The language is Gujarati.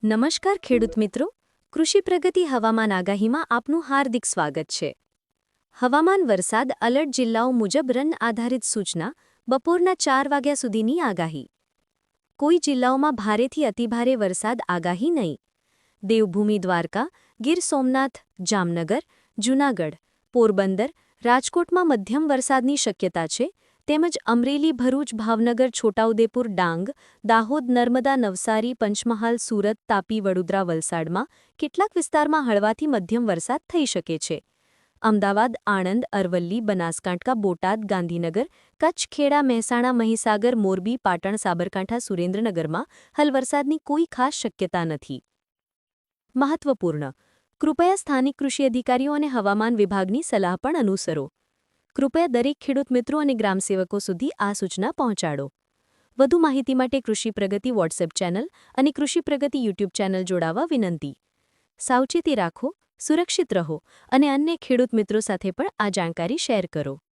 નમસ્કાર ખેડૂત મિત્રો, કૃષિ પ્રગતિ હવામાન આગાહીમાં આપનું હાર્દિક સ્વાગત છે. હવામાન વરસાદ અલર્ટ જિલ્લાઓ મુજબ રન આધારિત સૂચના બપોરના 4 વાગ્યા સુધીની આગાહી. કોઈ જિલ્લાઓમાં ભારેથી અતિભારે વરસાદ આગાહી નહીં. દેવભૂમિ દ્વારકા, ગીર સોમનાથ, જામનગર, જૂનાગઢ, પોરબંદર, રાજકોટમાં મધ્યમ વરસાદની શક્યતા છે. તેમજ અમરેલી, ભરૂચ, ભાવનગર, છોટાઉદેપુર, ડાંગ, દાહોદ, નર્મદા, નવસારી, પંચમહાલ, સુરત, તાપી, વડોદરા, વલસાડમાં કેટલાક વિસ્તારમાં હળવાથી મધ્યમ વરસાદ થઈ શકે છે. અમદાવાદ, આણંદ, અરવલ્લી, બનાસકાંઠા, બોટાદ, ગાંધીનગર, કચ્છ, ખેડા, મહેસાણા, મહીસાગર, મોરબી, પાટણ, સાબરકાંઠા, સુરેન્દ્રનગરમાં હાલ વરસાદની કોઈ ખાસ શક્યતા નથી. મહત્વપૂર્ણ: કૃપયા સ્થાનિક કૃષિ અધિકારીઓ અને હવામાન વિભાગની સલાહ પણ અનુસરો. કૃપયા દરેક ખેડૂત મિત્રો અને ગ્રામસેવકો સુધી આ સૂચના પહોંચાડો. વધુ માહિતી માટે કૃષિ પ્રગતિ વોટ્સએપ ચેનલ અને કૃષિ પ્રગતિ યુટ્યુબ ચેનલ જોડાવા વિનંતી. સાવચેતી રાખો, સુરક્ષિત રહો અને અન્ય ખેડૂત મિત્રો સાથે પણ આ જાણકારી શેર કરો.